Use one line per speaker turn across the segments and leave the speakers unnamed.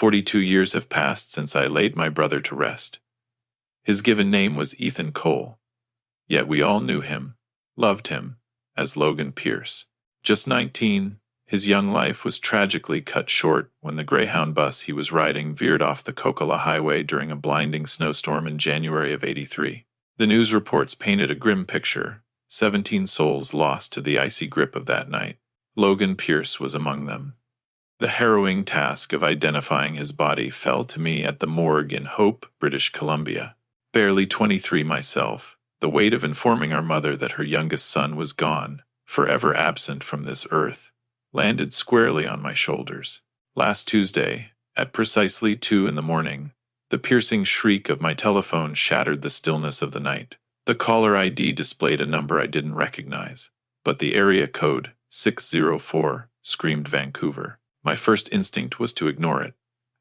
42 years have passed since I laid my brother to rest. His given name was Ethan Cole, yet we all knew him, loved him, as Logan Pierce. Just 19, his young life was tragically cut short when the Greyhound bus he was riding veered off the Kokhala Highway during a blinding snowstorm in January of '83. The news reports painted a grim picture, 17 souls lost to the icy grip of that night. Logan Pierce was among them. The harrowing task of identifying his body fell to me at the morgue in Hope, British Columbia. Barely 23 myself, the weight of informing our mother that her youngest son was gone, forever absent from this earth, landed squarely on my shoulders. Last Tuesday, at precisely 2 a.m, the piercing shriek of my telephone shattered the stillness of the night. The caller ID displayed a number I didn't recognize, but the area code, 604, screamed Vancouver. My first instinct was to ignore it.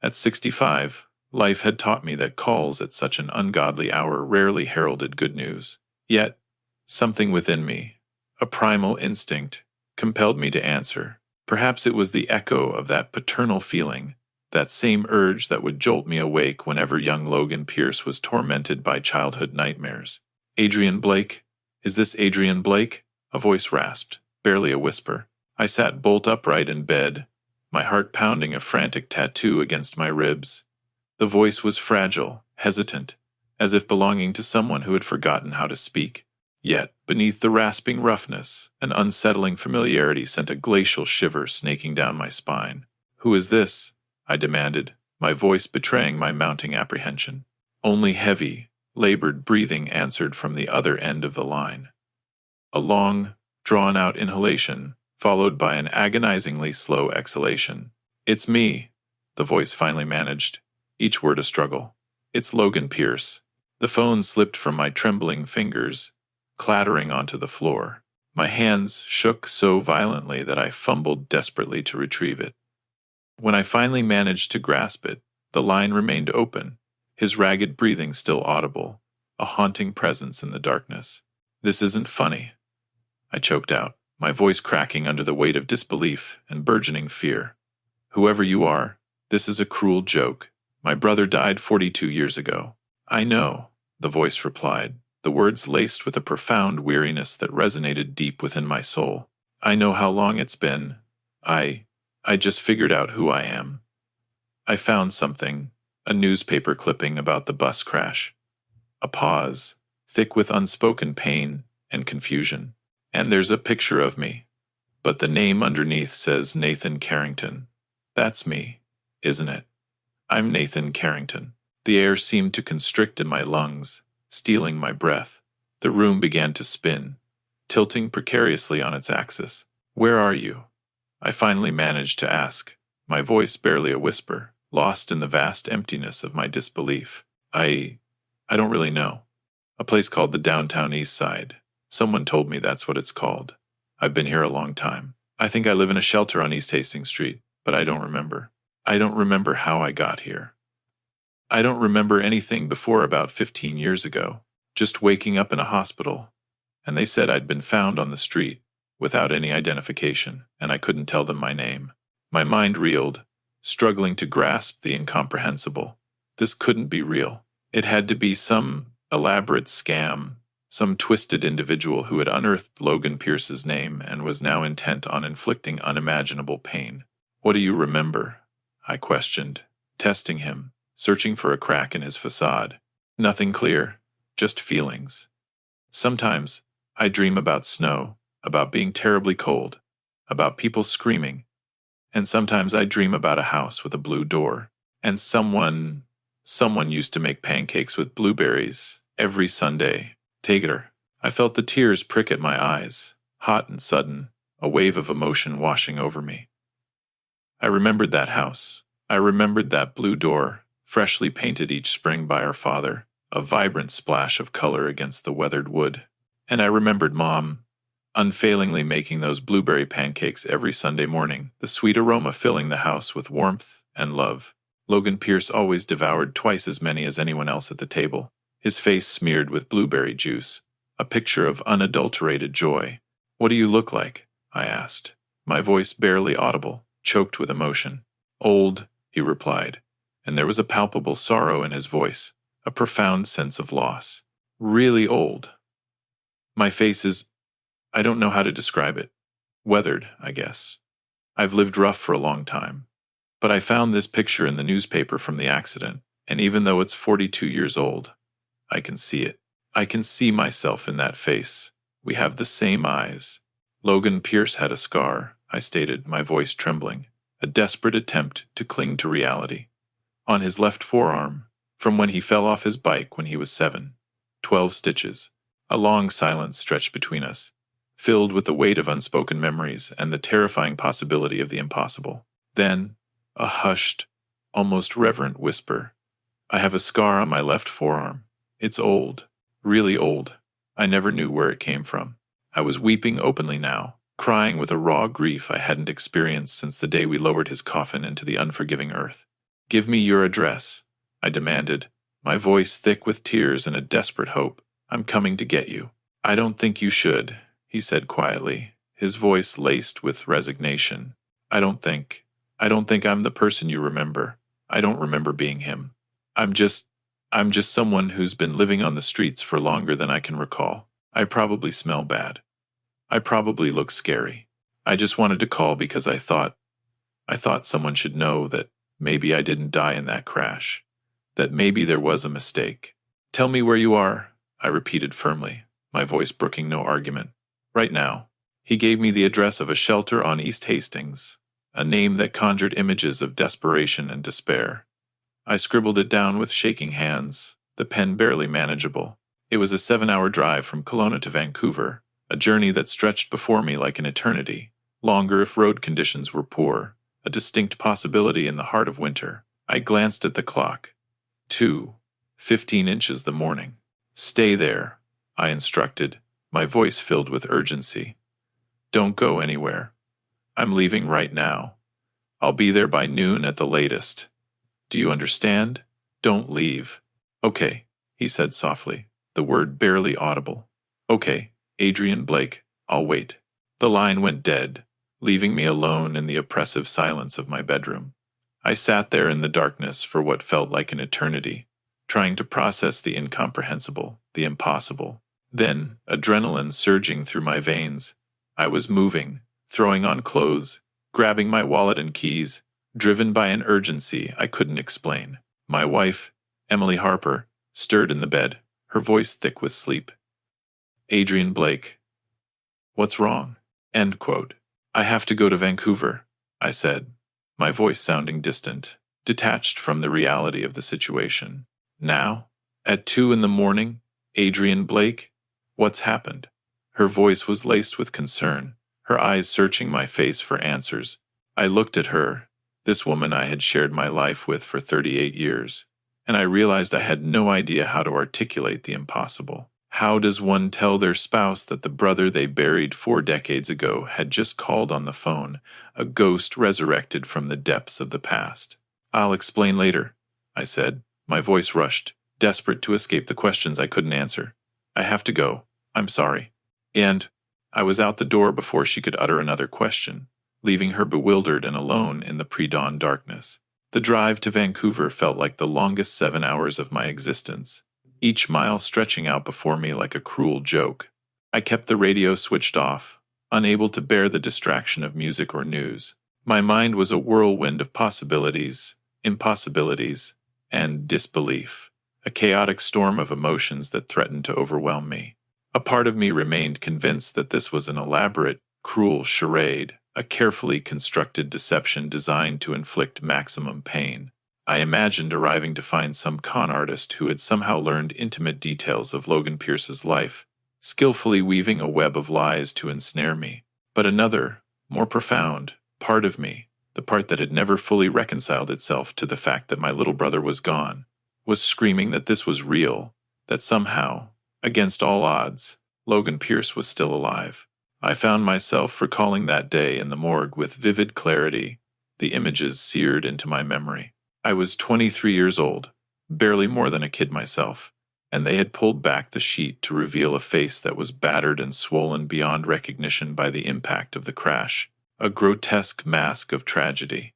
At 65, life had taught me that calls at such an ungodly hour rarely heralded good news. Yet, something within me, a primal instinct, compelled me to answer. Perhaps it was the echo of that paternal feeling, that same urge that would jolt me awake whenever young Logan Pierce was tormented by childhood nightmares. Adrian Blake? Is this Adrian Blake? A voice rasped, barely a whisper. I sat bolt upright in bed, my heart pounding a frantic tattoo against my ribs. The voice was fragile, hesitant, as if belonging to someone who had forgotten how to speak. Yet, beneath the rasping roughness, an unsettling familiarity sent a glacial shiver snaking down my spine. "Who is this?" I demanded, my voice betraying my mounting apprehension. Only heavy, labored breathing answered from the other end of the line. A long, drawn-out inhalation, followed by an agonizingly slow exhalation. "It's me," the voice finally managed, each word a struggle. "It's Logan Pierce." The phone slipped from my trembling fingers, clattering onto the floor. My hands shook so violently that I fumbled desperately to retrieve it. When I finally managed to grasp it, the line remained open, his ragged breathing still audible, a haunting presence in the darkness. "This isn't funny," I choked out, my voice cracking under the weight of disbelief and burgeoning fear. "Whoever you are, this is a cruel joke. My brother died 42 years ago." "I know," the voice replied, the words laced with a profound weariness that resonated deep within my soul. "I know how long it's been. I just figured out who I am. I found something, a newspaper clipping about the bus crash." A pause, thick with unspoken pain and confusion. "And there's a picture of me. But the name underneath says Nathan Carrington. That's me, isn't it? I'm Nathan Carrington." The air seemed to constrict in my lungs, stealing my breath. The room began to spin, tilting precariously on its axis. "Where are you?" I finally managed to ask, my voice barely a whisper, lost in the vast emptiness of my disbelief. I don't really know. A place called the downtown Eastside. Someone told me that's what it's called. I've been here a long time. I think I live in a shelter on East Hastings Street, but I don't remember. I don't remember how I got here. I don't remember anything before about 15 years ago, just waking up in a hospital, and they said I'd been found on the street, without any identification, and I couldn't tell them my name. My mind reeled, struggling to grasp the incomprehensible. This couldn't be real. It had to be some elaborate scam, some twisted individual who had unearthed Logan Pierce's name and was now intent on inflicting unimaginable pain. "What do you remember?" I questioned, testing him, searching for a crack in his facade. "Nothing clear, just feelings. Sometimes I dream about snow, about being terribly cold, about people screaming, and sometimes I dream about a house with a blue door, and someone used to make pancakes with blueberries every Sunday. Tager." I felt the tears prick at my eyes, hot and sudden, a wave of emotion washing over me. I remembered that house. I remembered that blue door, freshly painted each spring by our father, a vibrant splash of color against the weathered wood. And I remembered Mom, unfailingly making those blueberry pancakes every Sunday morning, the sweet aroma filling the house with warmth and love. Logan Pierce always devoured twice as many as anyone else at the table, his face smeared with blueberry juice, a picture of unadulterated joy. "What do you look like?" I asked, my voice barely audible, choked with emotion. "Old," he replied, and there was a palpable sorrow in his voice, a profound sense of loss. Really old. My face is, I don't know how to describe it. Weathered, I guess. I've lived rough for a long time. But I found this picture in the newspaper from the accident, and even though it's 42 years old, I can see it. I can see myself in that face. We have the same eyes. Logan Pierce had a scar, I stated, my voice trembling, a desperate attempt to cling to reality. On his left forearm, from when he fell off his bike when he was 7. 12 stitches. A long silence stretched between us, filled with the weight of unspoken memories and the terrifying possibility of the impossible. Then, a hushed, almost reverent whisper. I have a scar on my left forearm. It's old, really old. I never knew where it came from. I was weeping openly now, crying with a raw grief I hadn't experienced since the day we lowered his coffin into the unforgiving earth. Give me your address, I demanded, my voice thick with tears and a desperate hope. I'm coming to get you. I don't think you should, he said quietly, his voice laced with resignation. I don't think I'm the person you remember. I don't remember being him. I'm just someone who's been living on the streets for longer than I can recall. I probably smell bad. I probably look scary. I just wanted to call because I thought someone should know that maybe I didn't die in that crash, that maybe there was a mistake. Tell me where you are, I repeated firmly, my voice brooking no argument. Right now. He gave me the address of a shelter on East Hastings, a name that conjured images of desperation and despair. I scribbled it down with shaking hands, the pen barely manageable. It was a 7-hour drive from Kelowna to Vancouver, a journey that stretched before me like an eternity, longer if road conditions were poor, a distinct possibility in the heart of winter. I glanced at the clock. 2:15 inches the morning. Stay there, I instructed, my voice filled with urgency. Don't go anywhere. I'm leaving right now. I'll be there by noon at the latest. Do you understand? Don't leave. Okay, he said softly, the word barely audible. Okay, Adrian Blake, I'll wait. The line went dead, leaving me alone in the oppressive silence of my bedroom. I sat there in the darkness for what felt like an eternity, trying to process the incomprehensible, the impossible. Then, adrenaline surging through my veins, I was moving, throwing on clothes, grabbing my wallet and keys, driven by an urgency I couldn't explain. My wife, Emily Harper, stirred in the bed, her voice thick with sleep. Adrian Blake. What's wrong? End quote. I have to go to Vancouver, I said, my voice sounding distant, detached from the reality of the situation. Now? At 2 a.m, Adrian Blake? What's happened? Her voice was laced with concern, her eyes searching my face for answers. I looked at her, this woman I had shared my life with for 38 years, and I realized I had no idea how to articulate the impossible. How does one tell their spouse that the brother they buried 4 decades ago had just called on the phone, a ghost resurrected from the depths of the past? I'll explain later, I said, my voice rushed, desperate to escape the questions I couldn't answer. I have to go. I'm sorry. And I was out the door before she could utter another question, leaving her bewildered and alone in the pre-dawn darkness. The drive to Vancouver felt like the longest 7 hours of my existence, each mile stretching out before me like a cruel joke. I kept the radio switched off, unable to bear the distraction of music or news. My mind was a whirlwind of possibilities, impossibilities, and disbelief, a chaotic storm of emotions that threatened to overwhelm me. A part of me remained convinced that this was an elaborate, cruel charade, a carefully constructed deception designed to inflict maximum pain. I imagined arriving to find some con artist who had somehow learned intimate details of Logan Pierce's life, skillfully weaving a web of lies to ensnare me. But another, more profound, part of me, the part that had never fully reconciled itself to the fact that my little brother was gone, was screaming that this was real, that somehow, against all odds, Logan Pierce was still alive. I found myself recalling that day in the morgue with vivid clarity, the images seared into my memory. I was 23 years old, barely more than a kid myself, and they had pulled back the sheet to reveal a face that was battered and swollen beyond recognition by the impact of the crash, a grotesque mask of tragedy.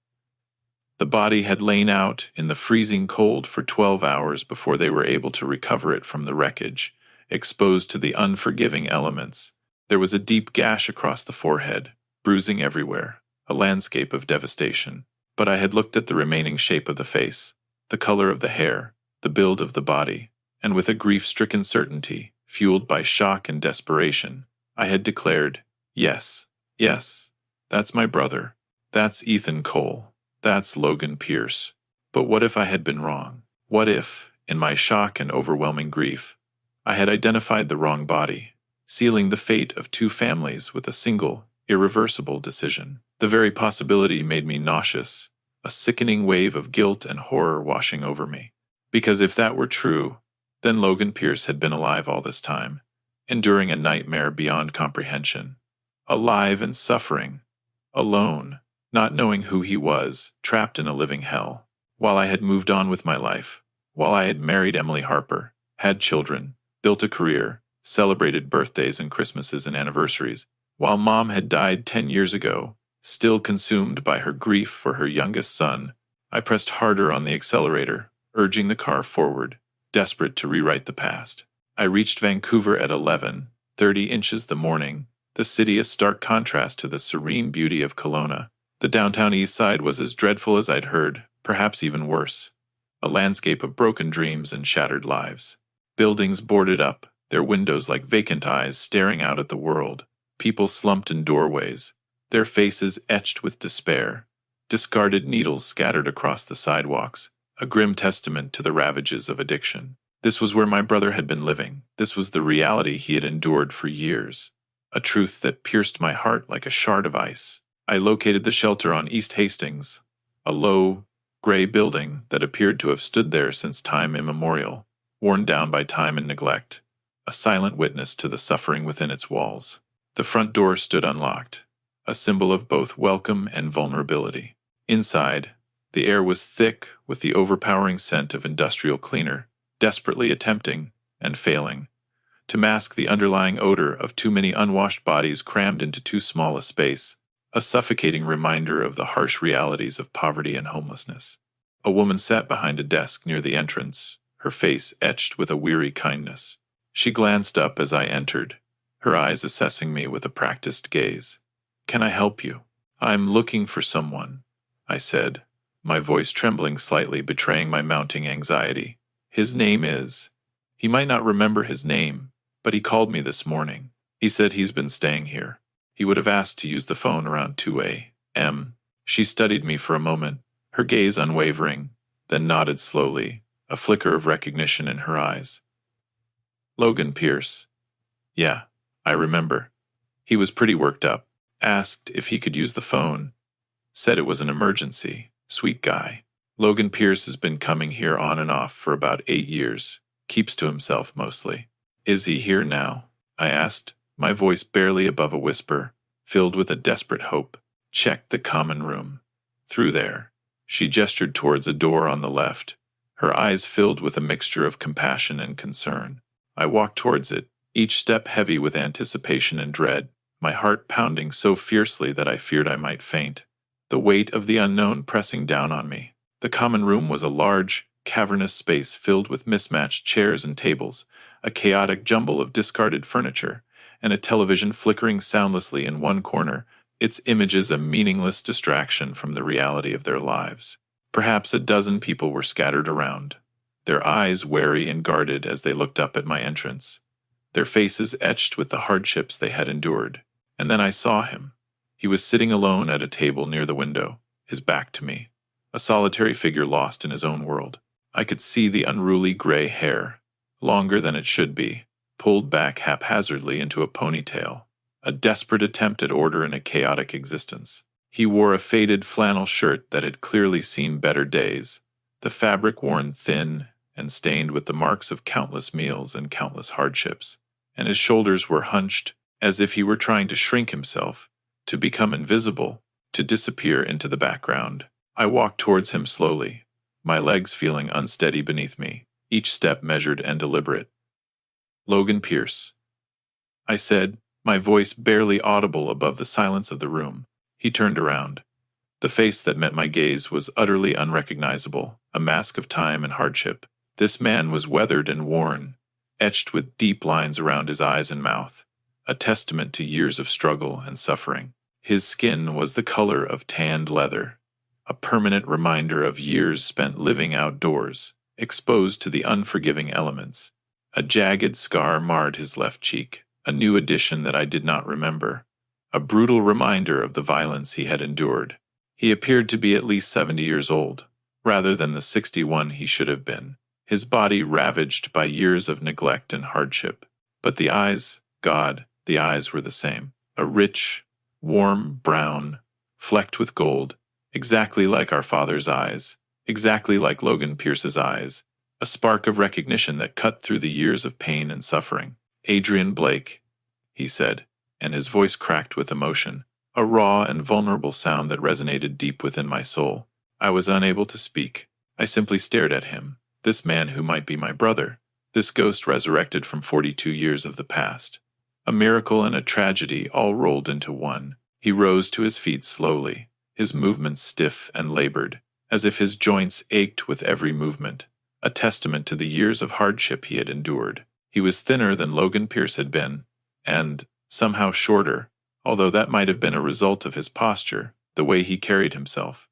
The body had lain out in the freezing cold for 12 hours before they were able to recover it from the wreckage, exposed to the unforgiving elements. There was a deep gash across the forehead, bruising everywhere, a landscape of devastation. But I had looked at the remaining shape of the face, the color of the hair, the build of the body, and with a grief-stricken certainty, fueled by shock and desperation, I had declared, yes, yes, that's my brother. That's Ethan Cole. That's Logan Pierce. But what if I had been wrong? What if, in my shock and overwhelming grief, I had identified the wrong body, sealing the fate of two families with a single, irreversible decision? The very possibility made me nauseous, a sickening wave of guilt and horror washing over me. Because if that were true, then Logan Pierce had been alive all this time, enduring a nightmare beyond comprehension. Alive and suffering, alone, not knowing who he was, trapped in a living hell. While I had moved on with my life, while I had married Emily Harper, had children, built a career, celebrated birthdays and Christmases and anniversaries, while Mom had died 10 years ago, still consumed by her grief for her youngest son, I pressed harder on the accelerator, urging the car forward, desperate to rewrite the past. I reached Vancouver at 11:30 inches the morning, the city a stark contrast to the serene beauty of Kelowna. The downtown Eastside was as dreadful as I'd heard, perhaps even worse. A landscape of broken dreams and shattered lives. Buildings boarded up, their windows like vacant eyes staring out at the world. People slumped in doorways, their faces etched with despair. Discarded needles scattered across the sidewalks, a grim testament to the ravages of addiction. This was where my brother had been living. This was the reality he had endured for years. A truth that pierced my heart like a shard of ice. I located the shelter on East Hastings, a low, gray building that appeared to have stood there since time immemorial, worn down by time and neglect, a silent witness to the suffering within its walls. The front door stood unlocked, a symbol of both welcome and vulnerability. Inside, the air was thick with the overpowering scent of industrial cleaner, desperately attempting, and failing, to mask the underlying odor of too many unwashed bodies crammed into too small a space, a suffocating reminder of the harsh realities of poverty and homelessness. A woman sat behind a desk near the entrance, her face etched with a weary kindness. She glanced up as I entered, her eyes assessing me with a practiced gaze. "Can I help you?" "I'm looking for someone," I said, my voice trembling slightly, betraying my mounting anxiety. "His name is—" He might not remember his name, but he called me this morning. He said he's been staying here. He would have asked to use the phone around 2 a.m. She studied me for a moment, her gaze unwavering, then nodded slowly, a flicker of recognition in her eyes. "Logan Pierce." "Yeah, I remember." He was pretty worked up, asked if he could use the phone, said it was an emergency. Sweet guy. Logan Pierce has been coming here on and off for about 8 years, keeps to himself mostly. "Is he here now?" I asked, my voice barely above a whisper, filled with a desperate hope. "Check the common room. Through there." She gestured towards a door on the left, her eyes filled with a mixture of compassion and concern. I walked towards it, each step heavy with anticipation and dread, my heart pounding so fiercely that I feared I might faint, the weight of the unknown pressing down on me. The common room was a large, cavernous space filled with mismatched chairs and tables, a chaotic jumble of discarded furniture, and a television flickering soundlessly in one corner, its images a meaningless distraction from the reality of their lives. Perhaps a dozen people were scattered around, their eyes wary and guarded as they looked up at my entrance, their faces etched with the hardships they had endured. And then I saw him. He was sitting alone at a table near the window, his back to me, a solitary figure lost in his own world. I could see the unruly gray hair, longer than it should be, pulled back haphazardly into a ponytail, a desperate attempt at order in a chaotic existence. He wore a faded flannel shirt that had clearly seen better days, the fabric worn thin and stained with the marks of countless meals and countless hardships, and his shoulders were hunched as if he were trying to shrink himself, to become invisible, to disappear into the background. I walked towards him slowly, my legs feeling unsteady beneath me, each step measured and deliberate. "Logan Pierce," I said, my voice barely audible above the silence of the room. He turned around. The face that met my gaze was utterly unrecognizable, a mask of time and hardship. This man was weathered and worn, etched with deep lines around his eyes and mouth, a testament to years of struggle and suffering. His skin was the color of tanned leather, a permanent reminder of years spent living outdoors, exposed to the unforgiving elements. A jagged scar marred his left cheek, a new addition that I did not remember, a brutal reminder of the violence he had endured. He appeared to be at least 70 years old, rather than the 61 he should have been, his body ravaged by years of neglect and hardship. But the eyes, God, the eyes were the same, a rich, warm brown, flecked with gold, exactly like our father's eyes, exactly like Logan Pierce's eyes, a spark of recognition that cut through the years of pain and suffering. Adrian Blake, he said, and his voice cracked with emotion, a raw and vulnerable sound that resonated deep within my soul. I was unable to speak. I simply stared at him, this man who might be my brother, this ghost resurrected from 42 years of the past. A miracle and a tragedy all rolled into one. He rose to his feet slowly, his movements stiff and labored, as if his joints ached with every movement, a testament to the years of hardship he had endured. He was thinner than Logan Pierce had been, and, somehow shorter, although that might have been a result of his posture, the way he carried himself,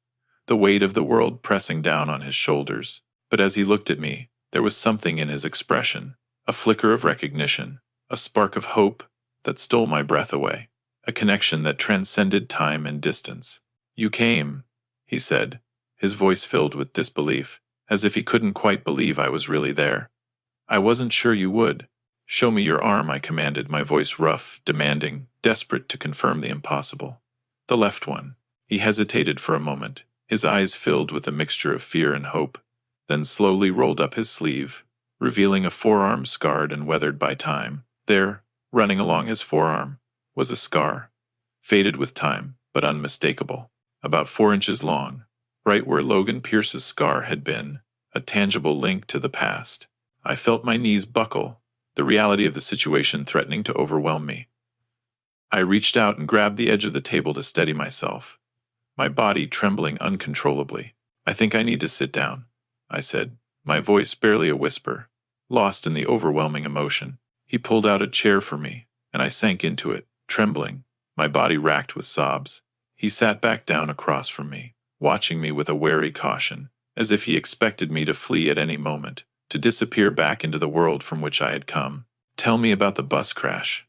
the weight of the world pressing down on his shoulders. But as he looked at me, there was something in his expression, a flicker of recognition, a spark of hope that stole my breath away, a connection that transcended time and distance. "You came," he said, his voice filled with disbelief, as if he couldn't quite believe I was really there. "I wasn't sure you would." "Show me your arm," I commanded, my voice rough, demanding, desperate to confirm the impossible. "The left one." He hesitated for a moment, his eyes filled with a mixture of fear and hope, then slowly rolled up his sleeve, revealing a forearm scarred and weathered by time. There, running along his forearm, was a scar, faded with time, but unmistakable, about 4 inches long, right where Logan Pierce's scar had been, a tangible link to the past. I felt my knees buckle, the reality of the situation threatening to overwhelm me. I reached out and grabbed the edge of the table to steady myself, my body trembling uncontrollably. "I think I need to sit down," I said, my voice barely a whisper, lost in the overwhelming emotion. He pulled out a chair for me, and I sank into it, trembling, my body racked with sobs. He sat back down across from me, watching me with a wary caution, as if he expected me to flee at any moment, to disappear back into the world from which I had come. "Tell me about the bus crash,"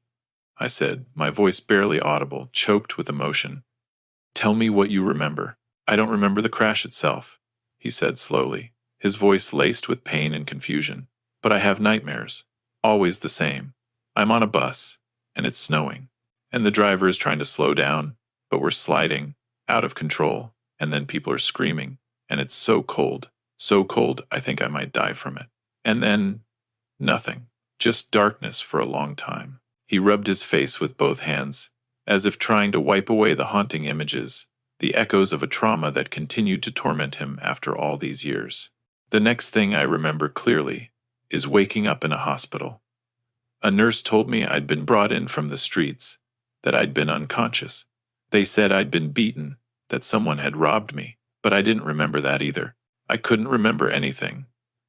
I said, my voice barely audible, choked with emotion. "Tell me what you remember." "I don't remember the crash itself," he said slowly, his voice laced with pain and confusion. "But I have nightmares, always the same. I'm on a bus, and it's snowing, and the driver is trying to slow down, but we're sliding, out of control, and then people are screaming, and it's so cold I think I might die from it. And then, nothing, just darkness for a long time." He rubbed his face with both hands, as if trying to wipe away the haunting images, the echoes of a trauma that continued to torment him after all these years. "The next thing I remember clearly is waking up in a hospital. A nurse told me I'd been brought in from the streets, that I'd been unconscious. They said I'd been beaten, that someone had robbed me, but I didn't remember that either. I couldn't remember anything.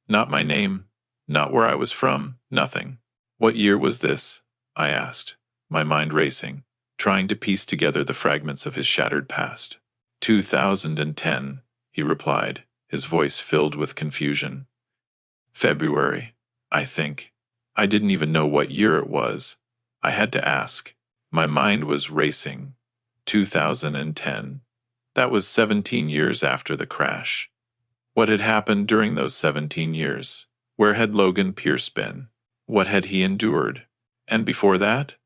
Not my name, not where I was from, nothing." "What year was this?" I asked, my mind racing, trying to piece together the fragments of his shattered past. 2010, he replied, his voice filled with confusion. "February, I think." I didn't even know what year it was. I had to ask. My mind was racing. 2010. That was 17 years after the crash. What had happened during those 17 years? Where had Logan Pierce been? What had he endured? And before that?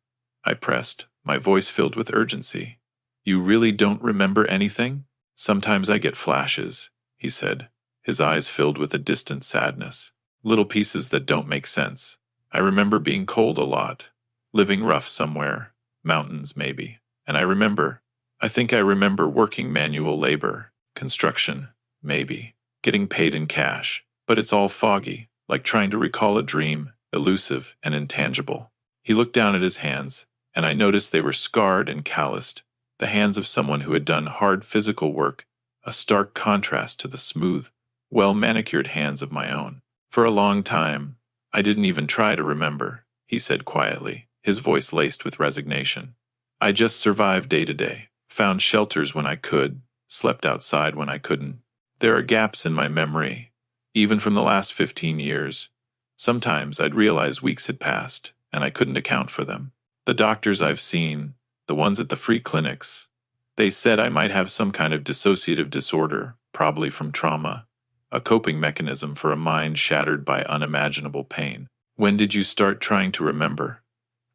I pressed, my voice filled with urgency. "You really don't remember anything?" "Sometimes I get flashes," he said, his eyes filled with a distant sadness. "Little pieces that don't make sense. I remember being cold a lot, living rough somewhere, mountains maybe. And I think I remember working manual labor, construction, maybe, getting paid in cash. But it's all foggy, like trying to recall a dream, elusive and intangible." He looked down at his hands, and I noticed they were scarred and calloused, the hands of someone who had done hard physical work, a stark contrast to the smooth, well-manicured hands of my own. For a long time, I didn't even try to remember, he said quietly, his voice laced with resignation. I just survived day to day, found shelters when I could, slept outside when I couldn't. There are gaps in my memory, even from the last 15 years. Sometimes I'd realize weeks had passed, and I couldn't account for them. The doctors I've seen, the ones at the free clinics, they said I might have some kind of dissociative disorder, probably from trauma, a coping mechanism for a mind shattered by unimaginable pain. When did you start trying to remember?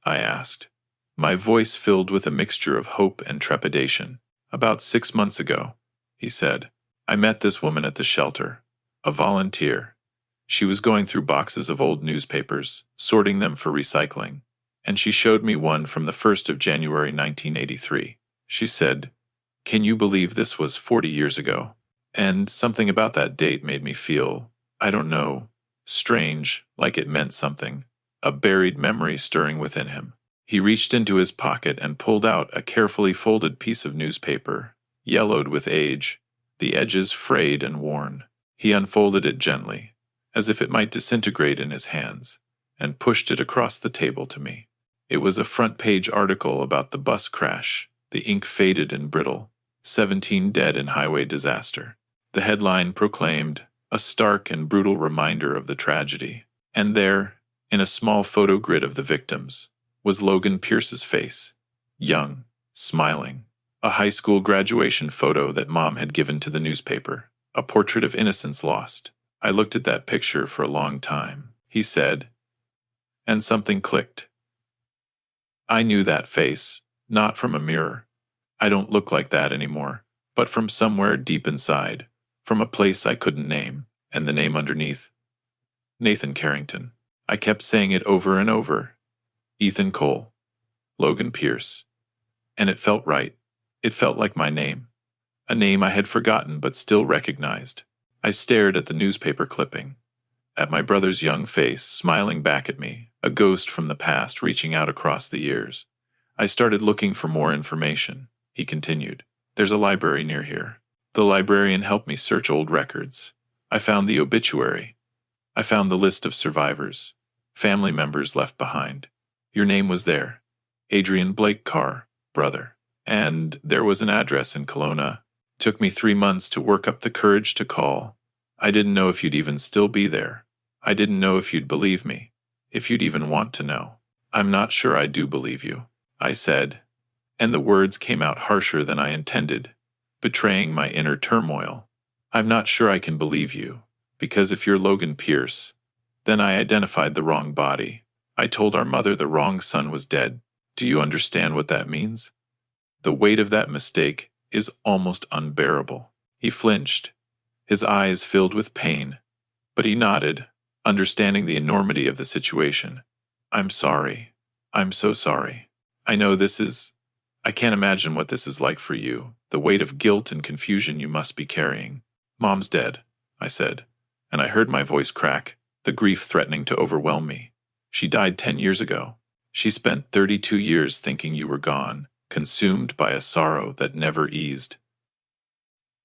I asked, my voice filled with a mixture of hope and trepidation. About 6 months ago, he said. I met this woman at the shelter, a volunteer. She was going through boxes of old newspapers, sorting them for recycling, and she showed me one from the 1st of January 1983. She said, "Can you believe this was 40 years ago?" And something about that date made me feel, I don't know, strange, like it meant something, a buried memory stirring within him. He reached into his pocket and pulled out a carefully folded piece of newspaper, yellowed with age, the edges frayed and worn. He unfolded it gently, as if it might disintegrate in his hands, and pushed it across the table to me. It was a front-page article about the bus crash, the ink faded and brittle, 17 dead in highway disaster. The headline proclaimed, a stark and brutal reminder of the tragedy. And there, in a small photo grid of the victims, was Logan Pierce's face, young, smiling, a high school graduation photo that Mom had given to the newspaper, a portrait of innocence lost. I looked at that picture for a long time, he said, and something clicked. I knew that face, not from a mirror. I don't look like that anymore, but from somewhere deep inside, from a place I couldn't name, and the name underneath. Nathan Carrington. I kept saying it over and over. Ethan Cole. Logan Pierce. And it felt right. It felt like my name. A name I had forgotten but still recognized. I stared at the newspaper clipping, at my brother's young face smiling back at me, a ghost from the past reaching out across the years. I started looking for more information, he continued. There's a library near here. The librarian helped me search old records. I found the obituary. I found the list of survivors, family members left behind. Your name was there. Adrian Blake Carr, brother. And there was an address in Kelowna. Took me 3 months to work up the courage to call. I didn't know if you'd even still be there. I didn't know if you'd believe me, if you'd even want to know. I'm not sure I do believe you, I said, and the words came out harsher than I intended, betraying my inner turmoil. I'm not sure I can believe you, because if you're Logan Pierce, then I identified the wrong body. I told our mother the wrong son was dead. Do you understand what that means? The weight of that mistake is almost unbearable. He flinched, his eyes filled with pain, but he nodded, understanding the enormity of the situation. I'm sorry. I'm so sorry. I know I can't imagine what this is like for you, the weight of guilt and confusion you must be carrying. Mom's dead, I said, and I heard my voice crack, the grief threatening to overwhelm me. She died 10 years ago. She spent 32 years thinking you were gone, consumed by a sorrow that never eased.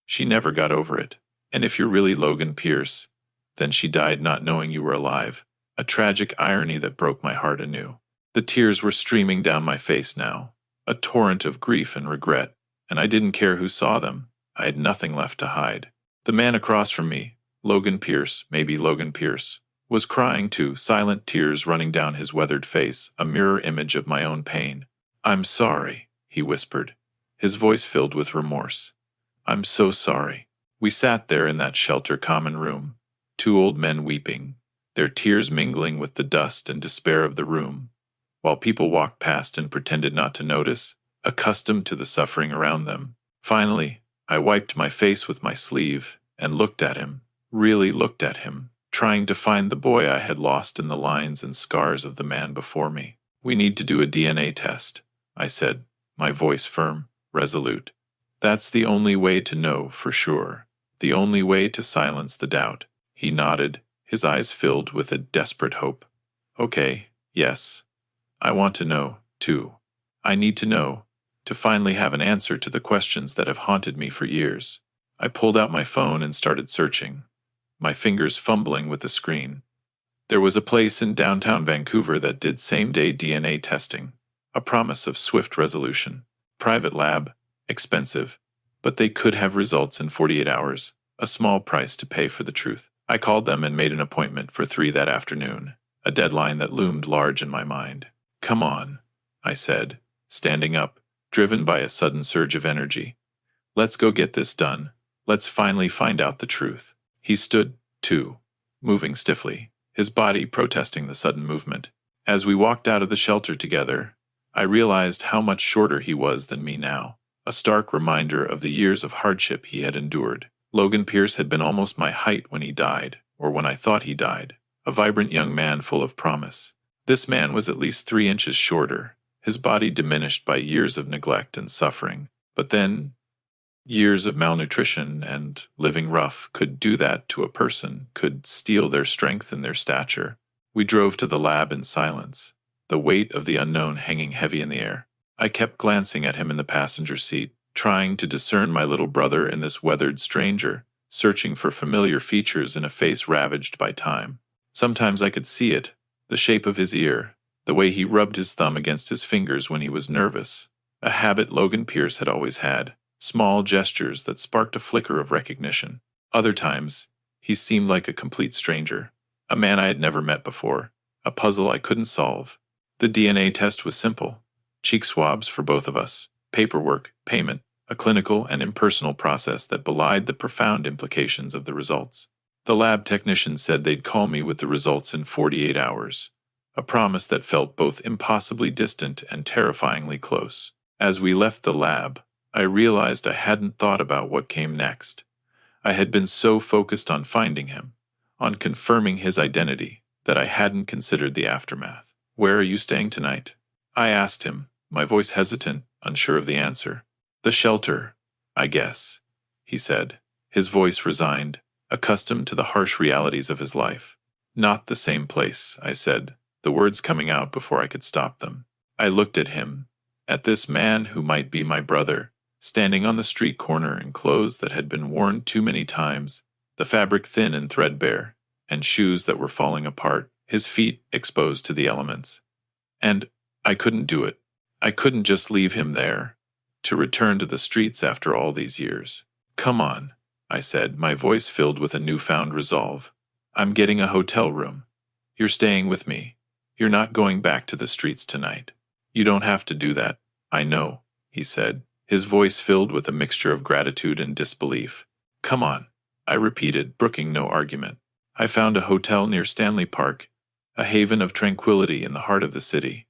She never got over it. And if you're really Logan Pierce, then she died not knowing you were alive, a tragic irony that broke my heart anew. The tears were streaming down my face now, a torrent of grief and regret, and I didn't care who saw them. I had nothing left to hide. The man across from me, Logan Pierce, maybe Logan Pierce, was crying too, silent tears running down his weathered face, a mirror image of my own pain. I'm sorry, he whispered, his voice filled with remorse. I'm so sorry. We sat there in that shelter common room, 2 old men weeping, their tears mingling with the dust and despair of the room, while people walked past and pretended not to notice, accustomed to the suffering around them. Finally, I wiped my face with my sleeve and looked at him, really looked at him, trying to find the boy I had lost in the lines and scars of the man before me. We need to do a DNA test, I said, my voice firm, resolute. That's the only way to know for sure, the only way to silence the doubt. He nodded, his eyes filled with a desperate hope. Okay, yes. I want to know, too. I need to know, to finally have an answer to the questions that have haunted me for years. I pulled out my phone and started searching, my fingers fumbling with the screen. There was a place in downtown Vancouver that did same-day DNA testing, a promise of swift resolution. Private lab, expensive, but they could have results in 48 hours, a small price to pay for the truth. I called them and made an appointment for 3 that afternoon, a deadline that loomed large in my mind. "Come on," I said, standing up, driven by a sudden surge of energy. "Let's go get this done. Let's finally find out the truth." He stood, too, moving stiffly, his body protesting the sudden movement. As we walked out of the shelter together, I realized how much shorter he was than me now, a stark reminder of the years of hardship he had endured. Logan Pierce had been almost my height when he died, or when I thought he died, a vibrant young man full of promise. This man was at least 3 inches shorter, his body diminished by years of neglect and suffering. But then, years of malnutrition and living rough could do that to a person, could steal their strength and their stature. We drove to the lab in silence, the weight of the unknown hanging heavy in the air. I kept glancing at him in the passenger seat, trying to discern my little brother in this weathered stranger, searching for familiar features in a face ravaged by time. Sometimes I could see it, the shape of his ear, the way he rubbed his thumb against his fingers when he was nervous, a habit Logan Pierce had always had, small gestures that sparked a flicker of recognition. Other times, he seemed like a complete stranger, a man I had never met before, a puzzle I couldn't solve. The DNA test was simple: cheek swabs for both of us, paperwork, payment, a clinical and impersonal process that belied the profound implications of the results. The lab technician said they'd call me with the results in 48 hours, a promise that felt both impossibly distant and terrifyingly close. As we left the lab, I realized I hadn't thought about what came next. I had been so focused on finding him, on confirming his identity, that I hadn't considered the aftermath. "Where are you staying tonight?" I asked him, my voice hesitant, unsure of the answer. "The shelter, I guess," he said, his voice resigned, accustomed to the harsh realities of his life. "Not the same place," I said, the words coming out before I could stop them. I looked at him, at this man who might be my brother, standing on the street corner in clothes that had been worn too many times, the fabric thin and threadbare, and shoes that were falling apart, his feet exposed to the elements. And I couldn't do it. I couldn't just leave him there, to return to the streets after all these years. "Come on," I said, my voice filled with a newfound resolve. "I'm getting a hotel room. You're staying with me. You're not going back to the streets tonight." "You don't have to do that, I know," he said, his voice filled with a mixture of gratitude and disbelief. "Come on," I repeated, brooking no argument. I found a hotel near Stanley Park, a haven of tranquility in the heart of the city,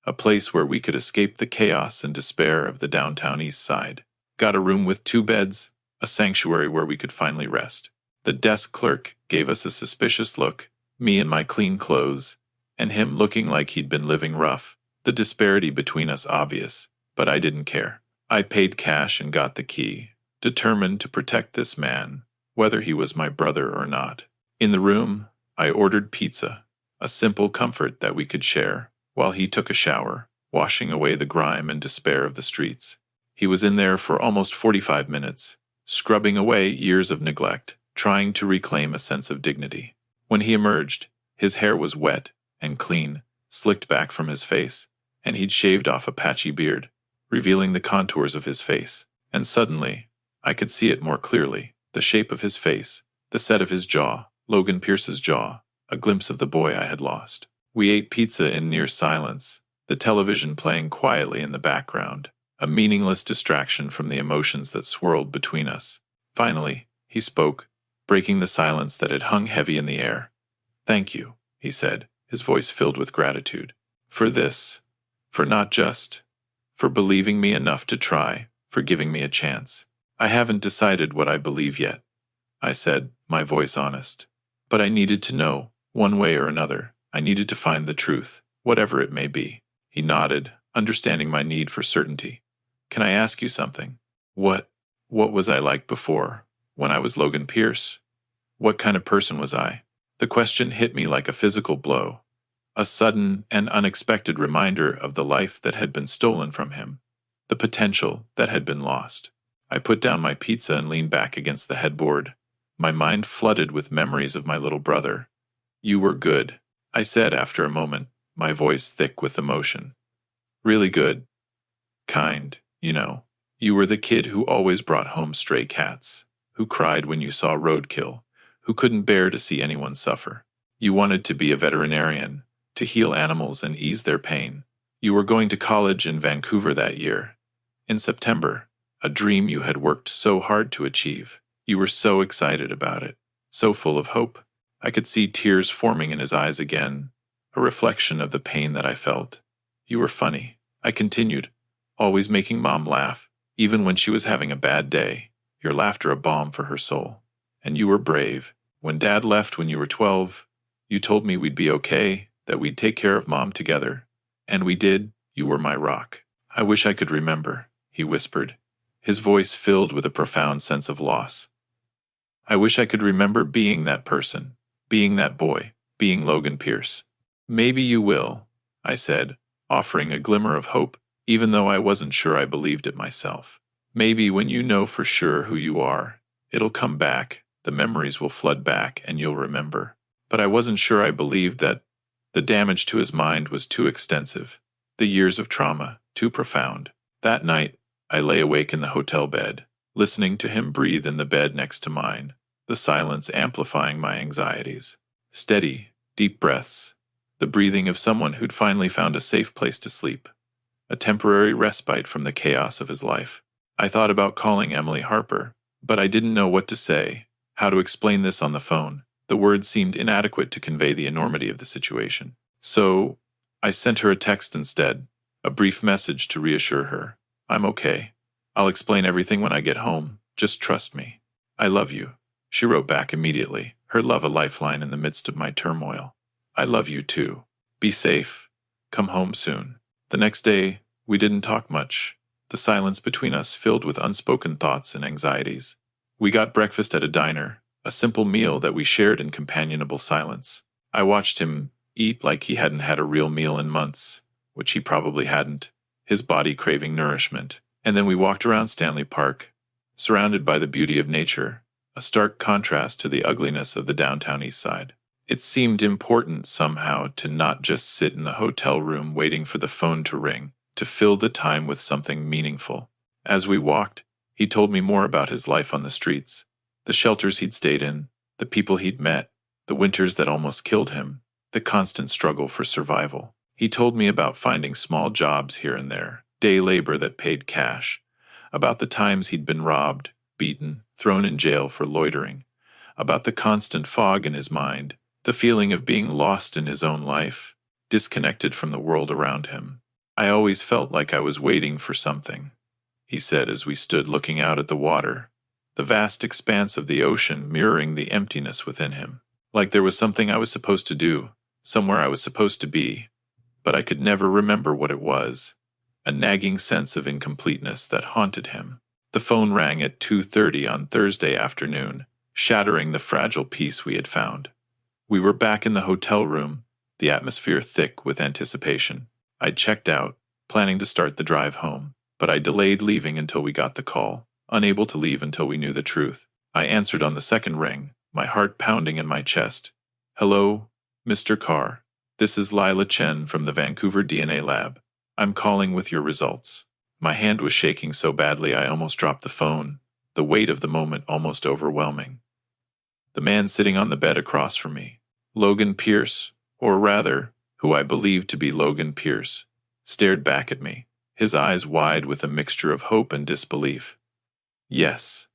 a place where we could escape the chaos and despair of the downtown Eastside. Got a room with 2 beds, a sanctuary where we could finally rest. The desk clerk gave us a suspicious look, me in my clean clothes, and him looking like he'd been living rough, the disparity between us obvious, but I didn't care. I paid cash and got the key, determined to protect this man, whether he was my brother or not. In the room, I ordered pizza, a simple comfort that we could share, while he took a shower, washing away the grime and despair of the streets. He was in there for almost 45 minutes, scrubbing away years of neglect, trying to reclaim a sense of dignity. When he emerged, his hair was wet and clean, slicked back from his face, and he'd shaved off a patchy beard, revealing the contours of his face. And suddenly, I could see it more clearly, the shape of his face, the set of his jaw, Logan Pierce's jaw, a glimpse of the boy I had lost. We ate pizza in near silence, the television playing quietly in the background, a meaningless distraction from the emotions that swirled between us. Finally, he spoke, breaking the silence that had hung heavy in the air. "Thank you," he said, his voice filled with gratitude. "For this. For not just. For believing me enough to try, for giving me a chance. I haven't decided what I believe yet," I said, my voice honest. "But I needed to know, one way or another. I needed to find the truth, whatever it may be." He nodded, understanding my need for certainty. "Can I ask you something? What was I like before, when I was Logan Pierce? What kind of person was I?" The question hit me like a physical blow, a sudden and unexpected reminder of the life that had been stolen from him, the potential that had been lost. I put down my pizza and leaned back against the headboard, my mind flooded with memories of my little brother. You were good, I said after a moment, my voice thick with emotion. Really good. Kind, you know. You were the kid who always brought home stray cats, who cried when you saw roadkill, who couldn't bear to see anyone suffer. You wanted to be a veterinarian, to heal animals and ease their pain. You were going to college in Vancouver that year. In September, a dream you had worked so hard to achieve. You were so excited about it, so full of hope. I could see tears forming in his eyes again, a reflection of the pain that I felt. You were funny, I continued, always making Mom laugh, even when she was having a bad day, your laughter a balm for her soul. And you were brave. When Dad left when you were 12, you told me we'd be okay, that we'd take care of Mom together. And we did. You were my rock. I wish I could remember, he whispered, his voice filled with a profound sense of loss. I wish I could remember being that person, being that boy, being Logan Pierce. Maybe you will, I said, offering a glimmer of hope, even though I wasn't sure I believed it myself. Maybe when you know for sure who you are, it'll come back, the memories will flood back, and you'll remember. But I wasn't sure I believed that the damage to his mind was too extensive, the years of trauma too profound. That night, I lay awake in the hotel bed, listening to him breathe in the bed next to mine, the silence amplifying my anxieties. Steady, deep breaths, the breathing of someone who'd finally found a safe place to sleep, a temporary respite from the chaos of his life. I thought about calling Emily Harper, but I didn't know what to say, how to explain this on the phone. The words seemed inadequate to convey the enormity of the situation. So, I sent her a text instead, a brief message to reassure her. I'm okay. I'll explain everything when I get home. Just trust me. I love you. She wrote back immediately, her love a lifeline in the midst of my turmoil. I love you too. Be safe. Come home soon. The next day, we didn't talk much, the silence between us filled with unspoken thoughts and anxieties. We got breakfast at a diner, a simple meal that we shared in companionable silence. I watched him eat like he hadn't had a real meal in months, which he probably hadn't, his body craving nourishment. And then we walked around Stanley Park, surrounded by the beauty of nature, a stark contrast to the ugliness of the downtown Eastside. It seemed important somehow to not just sit in the hotel room waiting for the phone to ring, to fill the time with something meaningful. As we walked, he told me more about his life on the streets, the shelters he'd stayed in, the people he'd met, the winters that almost killed him, the constant struggle for survival. He told me about finding small jobs here and there, day labor that paid cash, about the times he'd been robbed, beaten, thrown in jail for loitering, about the constant fog in his mind, the feeling of being lost in his own life, disconnected from the world around him. I always felt like I was waiting for something, he said as we stood looking out at the water, the vast expanse of the ocean mirroring the emptiness within him. Like there was something I was supposed to do, somewhere I was supposed to be, but I could never remember what it was, a nagging sense of incompleteness that haunted him. The phone rang at 2:30 on Thursday afternoon, shattering the fragile peace we had found. We were back in the hotel room, the atmosphere thick with anticipation. I'd checked out, planning to start the drive home, but I delayed leaving until we got the call, unable to leave until we knew the truth. I answered on the second ring, my heart pounding in my chest. Hello, Mr. Carr. This is Lila Chen from the Vancouver DNA lab. I'm calling with your results. My hand was shaking so badly I almost dropped the phone, the weight of the moment almost overwhelming. The man sitting on the bed across from me, Logan Pierce, or rather, who I believed to be Logan Pierce, stared back at me, his eyes wide with a mixture of hope and disbelief. Yes,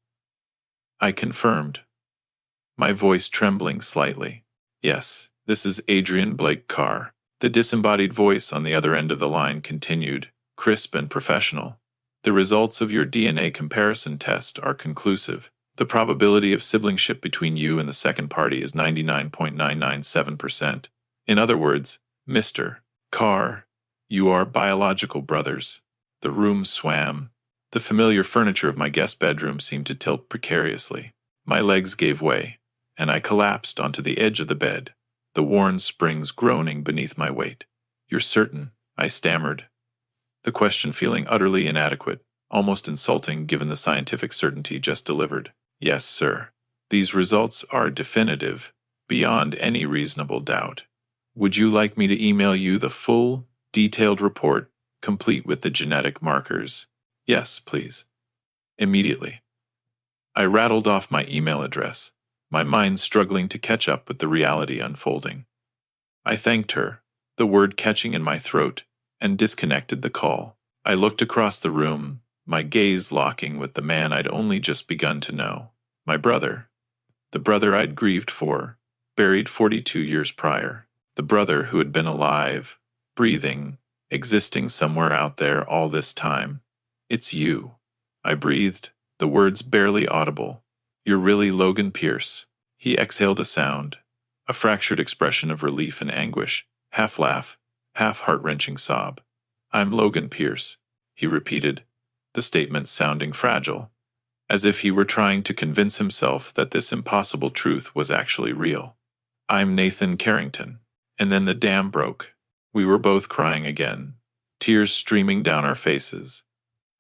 I confirmed, my voice trembling slightly. Yes, this is Adrian Blake Carr. The disembodied voice on the other end of the line continued, crisp and professional. The results of your DNA comparison test are conclusive. The probability of siblingship between you and the second party is 99.997%. In other words, Mr. Carr, you are biological brothers. The room swam. The familiar furniture of my guest bedroom seemed to tilt precariously. My legs gave way, and I collapsed onto the edge of the bed, the worn springs groaning beneath my weight. You're certain? I stammered. the question feeling utterly inadequate, almost insulting given the scientific certainty just delivered. Yes, sir. These results are definitive, beyond any reasonable doubt. Would you like me to email you the full, detailed report, complete with the genetic markers? Yes, please. Immediately. I rattled off my email address, my mind struggling to catch up with the reality unfolding. I thanked her, the word catching in my throat, and disconnected the call. I looked across the room, my gaze locking with the man I'd only just begun to know. My brother. The brother I'd grieved for, buried 42 years prior. The brother who had been alive, breathing, existing somewhere out there all this time. It's you. I breathed, the words barely audible. You're really Logan Pierce. He exhaled a sound, a fractured expression of relief and anguish, half laugh, half heart-wrenching sob. I'm Logan Pierce, he repeated, the statement sounding fragile, as if he were trying to convince himself that this impossible truth was actually real. I'm Nathan Carrington. And then the dam broke. We were both crying again, tears streaming down our faces,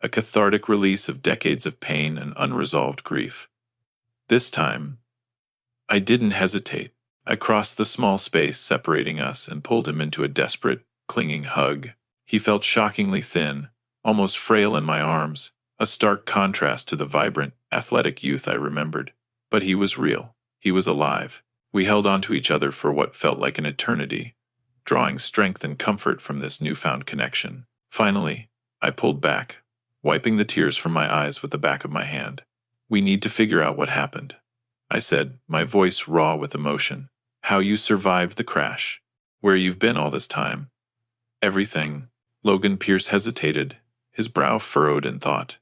a cathartic release of decades of pain and unresolved grief. This time, I didn't hesitate. I crossed the small space separating us and pulled him into a desperate, clinging hug. He felt shockingly thin, almost frail in my arms, a stark contrast to the vibrant, athletic youth I remembered. But he was real. He was alive. We held on to each other for what felt like an eternity, drawing strength and comfort from this newfound connection. Finally, I pulled back, wiping the tears from my eyes with the back of my hand. We need to figure out what happened, I said, my voice raw with emotion. How you survived the crash. Where you've been all this time. Everything. Logan Pierce hesitated, his brow furrowed in thought.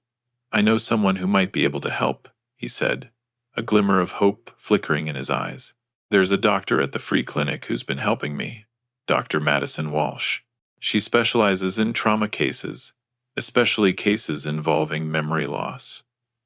I know someone who might be able to help, he said, a glimmer of hope flickering in his eyes. There's a doctor at the free clinic who's been helping me, Dr. Madison Walsh. She specializes in trauma cases, especially cases involving memory loss.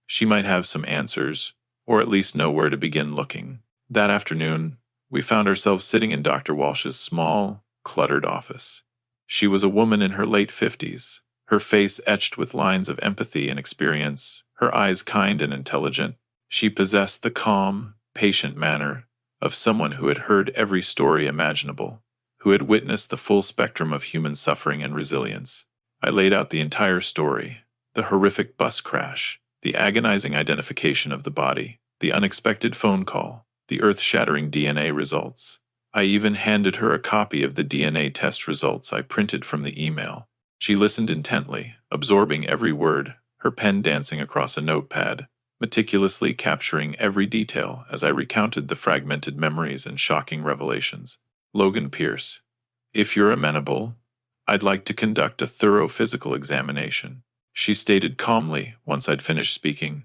She might have some answers, or at least know where to begin looking. That afternoon, we found ourselves sitting in Dr. Walsh's small, cluttered office. She was a woman in her late 50s, her face etched with lines of empathy and experience, her eyes kind and intelligent. She possessed the calm, patient manner of someone who had heard every story imaginable, who had witnessed the full spectrum of human suffering and resilience. I laid out the entire story, the horrific bus crash, the agonizing identification of the body, the unexpected phone call, the earth-shattering DNA results. I even handed her a copy of the DNA test results I printed from the email. She listened intently, absorbing every word, her pen dancing across a notepad, meticulously capturing every detail as I recounted the fragmented memories and shocking revelations. Logan Pierce, if you're amenable, I'd like to conduct a thorough physical examination, she stated calmly once I'd finished speaking,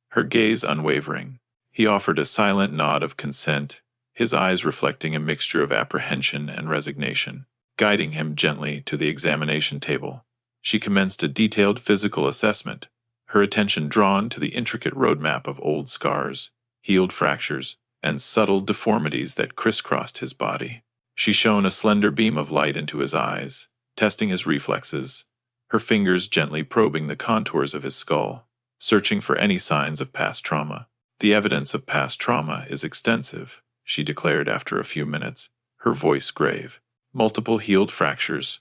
her gaze unwavering. He offered a silent nod of consent, his eyes reflecting a mixture of apprehension and resignation. Guiding him gently to the examination table, she commenced a detailed physical assessment, her attention drawn to the intricate roadmap of old scars, healed fractures, and subtle deformities that crisscrossed his body. She shone a slender beam of light into his eyes, testing his reflexes, her fingers gently probing the contours of his skull, searching for any signs of past trauma. The evidence of past trauma is extensive, she declared after a few minutes, her voice grave. Multiple healed fractures,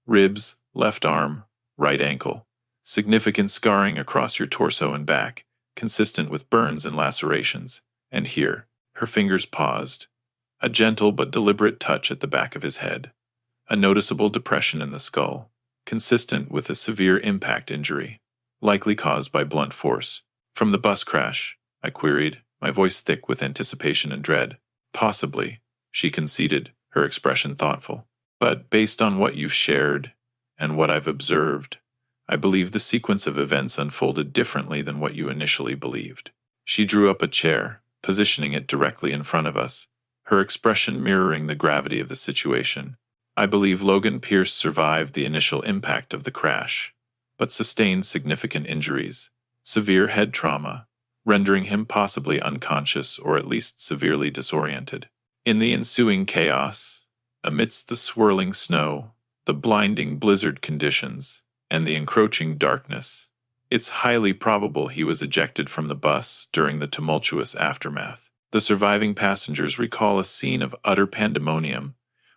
ribs, left arm, right ankle, significant scarring across your torso and back, consistent with burns and lacerations, and here, her fingers paused, a gentle but deliberate touch at the back of his head, a noticeable depression in the skull, consistent with a severe impact injury, likely caused by blunt force. From the bus crash, I queried, my voice thick with anticipation and dread. Possibly, she conceded, her expression thoughtful. But based on what you've shared, and what I've observed, I believe the sequence of events unfolded differently than what you initially believed. She drew up a chair, positioning it directly in front of us, her expression mirroring the gravity of the situation. I believe Logan Pierce survived the initial impact of the crash, but sustained significant injuries, severe head trauma, rendering him possibly unconscious or at least severely disoriented. In the ensuing chaos, amidst the swirling snow, the blinding blizzard conditions, and the encroaching darkness. It's highly probable he was ejected from the bus during the tumultuous aftermath. The surviving passengers recall a scene of utter pandemonium,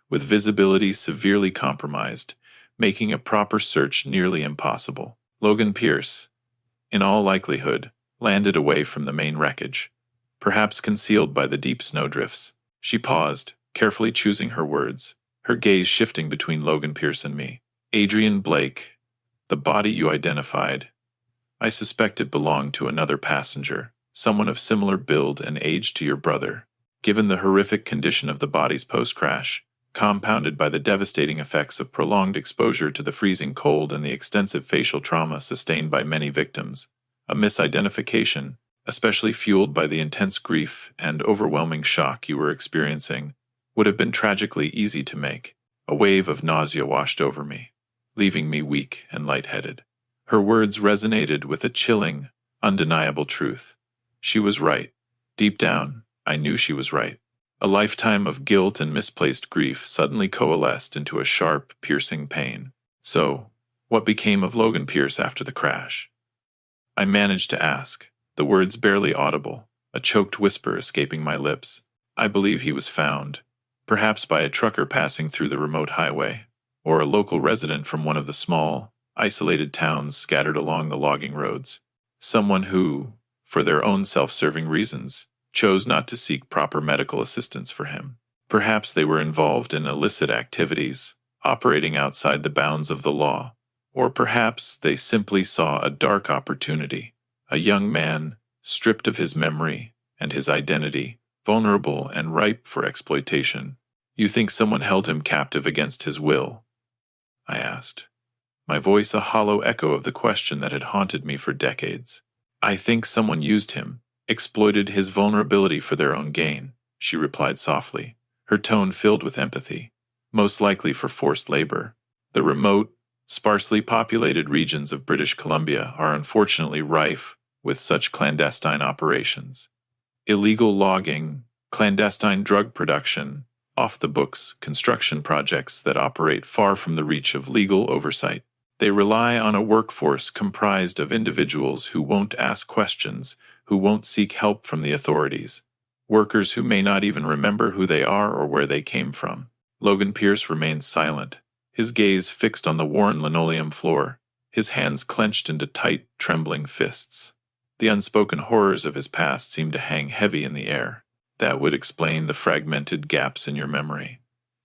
with visibility severely compromised, making a proper search nearly impossible. Logan Pierce, in all likelihood, landed away from the main wreckage, perhaps concealed by the deep snowdrifts. She paused, carefully choosing her words, her gaze shifting between Logan Pierce and me. Adrian Blake, the body you identified. I suspect it belonged to another passenger, someone of similar build and age to your brother. Given the horrific condition of the bodies post-crash, compounded by the devastating effects of prolonged exposure to the freezing cold and the extensive facial trauma sustained by many victims, a misidentification, especially fueled by the intense grief and overwhelming shock you were experiencing, would have been tragically easy to make. A wave of nausea washed over me, leaving me weak and lightheaded. Her words resonated with a chilling, undeniable truth. She was right. Deep down, I knew she was right. A lifetime of guilt and misplaced grief suddenly coalesced into a sharp, piercing pain. So, what became of Logan Pierce after the crash? I managed to ask, the words barely audible, a choked whisper escaping my lips. I believe he was found, perhaps by a trucker passing through the remote highway, or a local resident from one of the small, isolated towns scattered along the logging roads. Someone who, for their own self-serving reasons, chose not to seek proper medical assistance for him. Perhaps they were involved in illicit activities, operating outside the bounds of the law. Or perhaps they simply saw a dark opportunity, a young man, stripped of his memory and his identity, vulnerable and ripe for exploitation. You think someone held him captive against his will? I asked, my voice a hollow echo of the question that had haunted me for decades. I think someone used him, exploited his vulnerability for their own gain, she replied softly, her tone filled with empathy, most likely for forced labor. The remote, sparsely populated regions of British Columbia are unfortunately rife with such clandestine operations. Illegal logging, clandestine drug production, off-the-books construction projects that operate far from the reach of legal oversight. They rely on a workforce comprised of individuals who won't ask questions, who won't seek help from the authorities, workers who may not even remember who they are or where they came from. Logan Pierce remained silent, his gaze fixed on the worn linoleum floor, his hands clenched into tight, trembling fists. The unspoken horrors of his past seemed to hang heavy in the air. That would explain the fragmented gaps in your memory.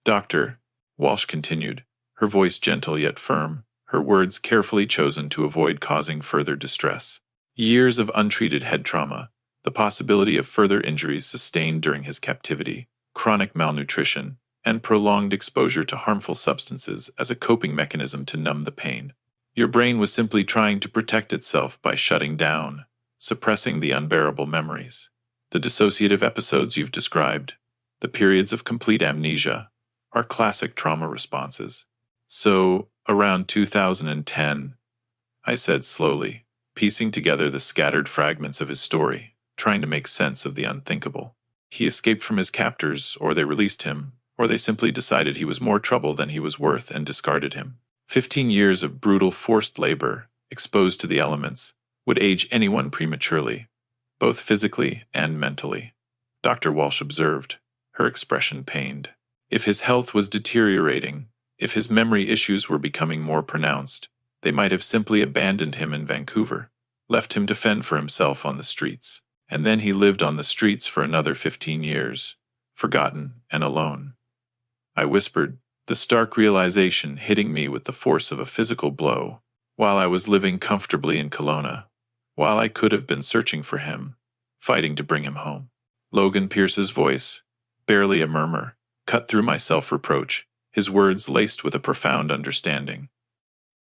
Doctor, Walsh continued, her voice gentle yet firm, her words carefully chosen to avoid causing further distress. Years of untreated head trauma, the possibility of further injuries sustained during his captivity, chronic malnutrition, and prolonged exposure to harmful substances as a coping mechanism to numb the pain. Your brain was simply trying to protect itself by shutting down, suppressing the unbearable memories. The dissociative episodes you've described, the periods of complete amnesia, are classic trauma responses. So, around 2010, I said slowly, piecing together the scattered fragments of his story, trying to make sense of the unthinkable. He escaped from his captors, or they released him, or they simply decided he was more trouble than he was worth and discarded him. 15 years of brutal forced labor, exposed to the elements, would age anyone prematurely, both physically and mentally. Dr. Walsh observed, her expression pained. If his health was deteriorating, if his memory issues were becoming more pronounced, they might have simply abandoned him in Vancouver, left him to fend for himself on the streets. And then he lived on the streets for another 15 years, forgotten and alone. I whispered, the stark realization hitting me with the force of a physical blow, while I was living comfortably in Kelowna, while I could have been searching for him, fighting to bring him home. Logan Pierce's voice, barely a murmur, cut through my self-reproach, his words laced with a profound understanding.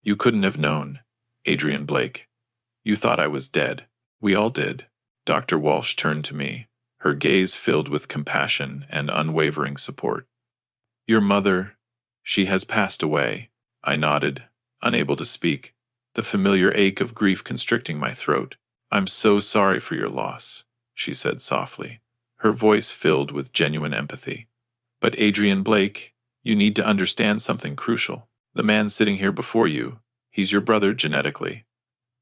You couldn't have known, Adrian Blake. You thought I was dead. We all did. Dr. Walsh turned to me, her gaze filled with compassion and unwavering support. Your mother, she has passed away. I nodded, unable to speak, the familiar ache of grief constricting my throat. I'm so sorry for your loss, she said softly, her voice filled with genuine empathy. But Adrian Blake, you need to understand something crucial. The man sitting here before you, He's your brother genetically,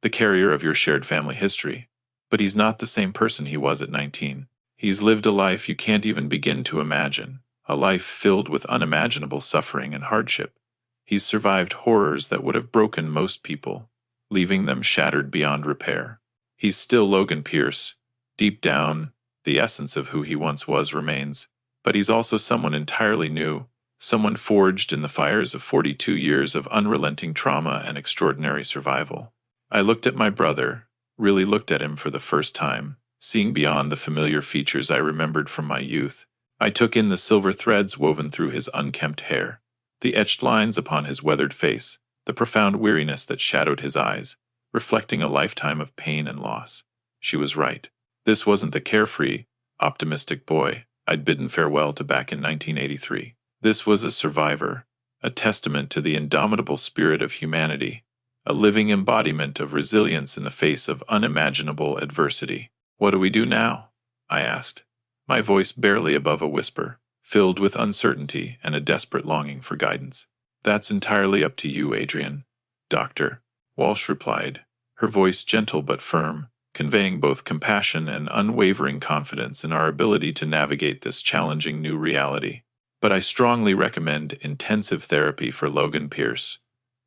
the carrier of your shared family history. But he's not the same person he was at 19. He's lived a life you can't even begin to imagine, a life filled with unimaginable suffering and hardship. He's survived horrors that would have broken most people, leaving them shattered beyond repair. He's still Logan Pierce. Deep down, the essence of who he once was remains, but he's also someone entirely new, someone forged in the fires of 42 years of unrelenting trauma and extraordinary survival. I looked at my brother, really looked at him for the first time, seeing beyond the familiar features I remembered from my youth. I took in the silver threads woven through his unkempt hair, the etched lines upon his weathered face, the profound weariness that shadowed his eyes, reflecting a lifetime of pain and loss. She was right. This wasn't the carefree, optimistic boy I'd bidden farewell to back in 1983. This was a survivor, a testament to the indomitable spirit of humanity, a living embodiment of resilience in the face of unimaginable adversity. "What do we do now?" I asked, my voice barely above a whisper, filled with uncertainty and a desperate longing for guidance. "That's entirely up to you, Adrian, Doctor," Walsh replied, her voice gentle but firm, conveying both compassion and unwavering confidence in our ability to navigate this challenging new reality. "But I strongly recommend intensive therapy for Logan Pierce,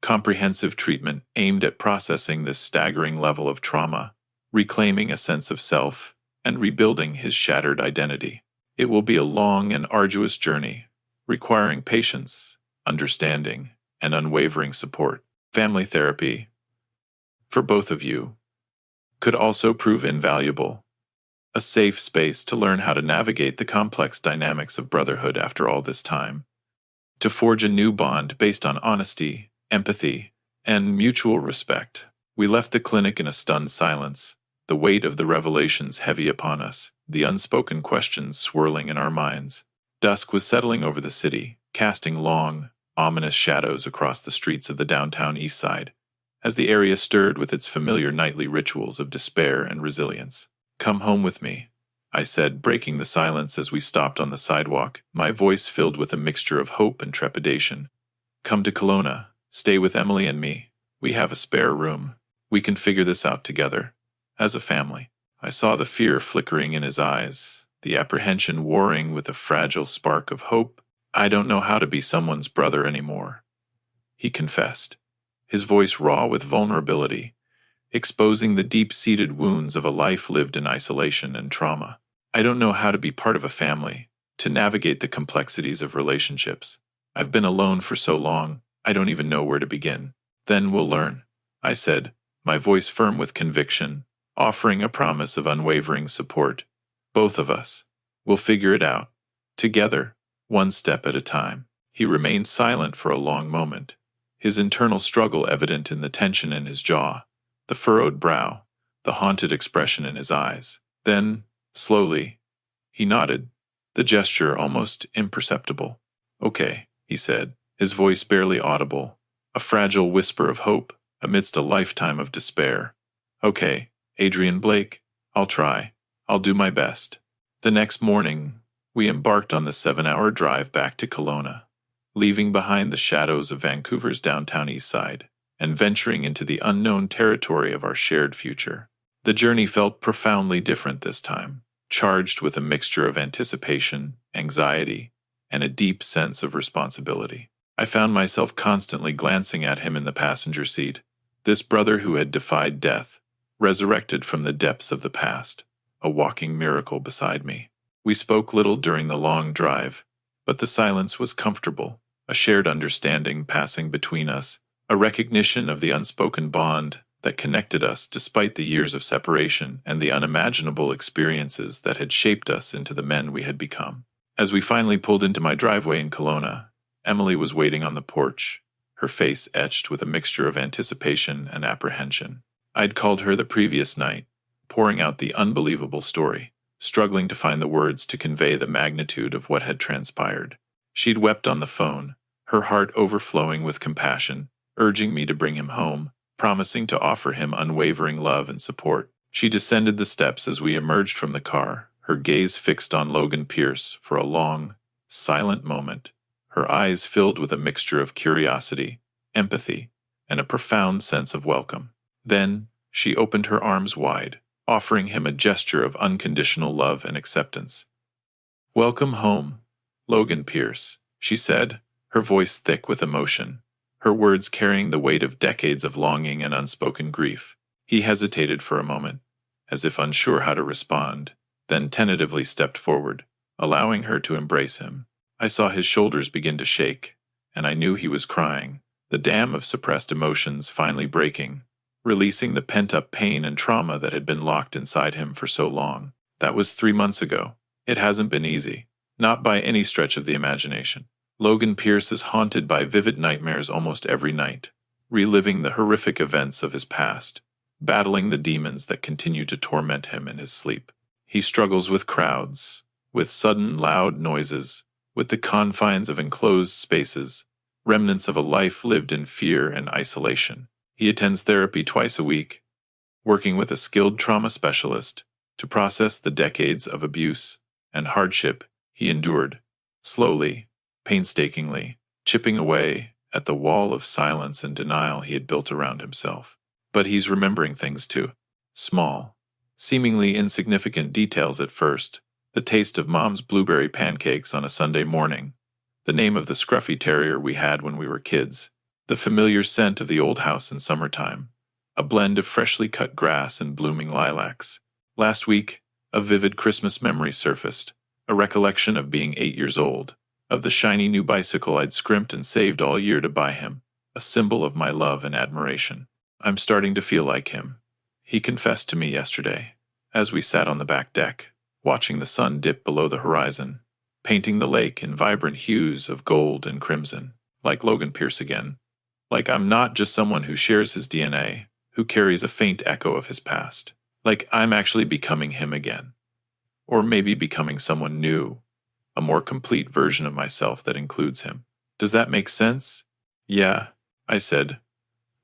comprehensive treatment aimed at processing this staggering level of trauma, reclaiming a sense of self, and rebuilding his shattered identity. It will be a long and arduous journey, requiring patience, understanding, and unwavering support. Family therapy, for both of you, could also prove invaluable, a safe space to learn how to navigate the complex dynamics of brotherhood after all this time, to forge a new bond based on honesty, empathy, and mutual respect." We left the clinic in a stunned silence, the weight of the revelations heavy upon us, the unspoken questions swirling in our minds. Dusk was settling over the city, casting long, ominous shadows across the streets of the downtown Eastside, as the area stirred with its familiar nightly rituals of despair and resilience. "Come home with me," I said, breaking the silence as we stopped on the sidewalk, my voice filled with a mixture of hope and trepidation. "Come to Kelowna, stay with Emily and me. We have a spare room. We can figure this out together, as a family." I saw the fear flickering in his eyes, the apprehension warring with a fragile spark of hope. "I don't know how to be someone's brother anymore," he confessed, his voice raw with vulnerability, exposing the deep-seated wounds of a life lived in isolation and trauma. "I don't know how to be part of a family, to navigate the complexities of relationships. I've been alone for so long, I don't even know where to begin." "Then we'll learn," I said, my voice firm with conviction, offering a promise of unwavering support. "Both of us. We'll figure it out. Together, one step at a time." He remained silent for a long moment, his internal struggle evident in the tension in his jaw, the furrowed brow, the haunted expression in his eyes. Then, slowly, he nodded, the gesture almost imperceptible. "Okay," he said, his voice barely audible, a fragile whisper of hope amidst a lifetime of despair. "Okay, Adrian Blake, I'll try. I'll do my best." The next morning, we embarked on the 7-hour drive back to Kelowna, leaving behind the shadows of Vancouver's downtown Eastside and venturing into the unknown territory of our shared future. The journey felt profoundly different this time, charged with a mixture of anticipation, anxiety, and a deep sense of responsibility. I found myself constantly glancing at him in the passenger seat, this brother who had defied death, resurrected from the depths of the past, a walking miracle beside me. We spoke little during the long drive, but the silence was comfortable, a shared understanding passing between us, a recognition of the unspoken bond that connected us despite the years of separation and the unimaginable experiences that had shaped us into the men we had become. As we finally pulled into my driveway in Kelowna, Emily was waiting on the porch, her face etched with a mixture of anticipation and apprehension. I'd called her the previous night, pouring out the unbelievable story, struggling to find the words to convey the magnitude of what had transpired. She'd wept on the phone, her heart overflowing with compassion, urging me to bring him home, promising to offer him unwavering love and support. She descended the steps as we emerged from the car, her gaze fixed on Logan Pierce for a long, silent moment, her eyes filled with a mixture of curiosity, empathy, and a profound sense of welcome. Then, she opened her arms wide, offering him a gesture of unconditional love and acceptance. "Welcome home, Logan Pierce," she said, her voice thick with emotion, her words carrying the weight of decades of longing and unspoken grief. He hesitated for a moment, as if unsure how to respond, then tentatively stepped forward, allowing her to embrace him. I saw his shoulders begin to shake, and I knew he was crying, the dam of suppressed emotions finally breaking, releasing the pent-up pain and trauma that had been locked inside him for so long. That was 3 months ago. It hasn't been easy, not by any stretch of the imagination. Logan Pierce is haunted by vivid nightmares almost every night, reliving the horrific events of his past, battling the demons that continue to torment him in his sleep. He struggles with crowds, with sudden loud noises, with the confines of enclosed spaces, remnants of a life lived in fear and isolation. He attends therapy twice a week, working with a skilled trauma specialist to process the decades of abuse and hardship he endured, slowly, painstakingly, chipping away at the wall of silence and denial he had built around himself. But he's remembering things too. Small, seemingly insignificant details at first, the taste of Mom's blueberry pancakes on a Sunday morning, the name of the scruffy terrier we had when we were kids, the familiar scent of the old house in summertime, a blend of freshly cut grass and blooming lilacs. Last week, a vivid Christmas memory surfaced, a recollection of being 8 years old, of the shiny new bicycle I'd scrimped and saved all year to buy him, a symbol of my love and admiration. "I'm starting to feel like him," he confessed to me yesterday, as we sat on the back deck, watching the sun dip below the horizon, painting the lake in vibrant hues of gold and crimson, like Logan Pierce again. Like I'm not just someone who shares his DNA, who carries a faint echo of his past. Like I'm actually becoming him again. Or maybe becoming someone new, a more complete version of myself that includes him. Does that make sense? "Yeah," I said,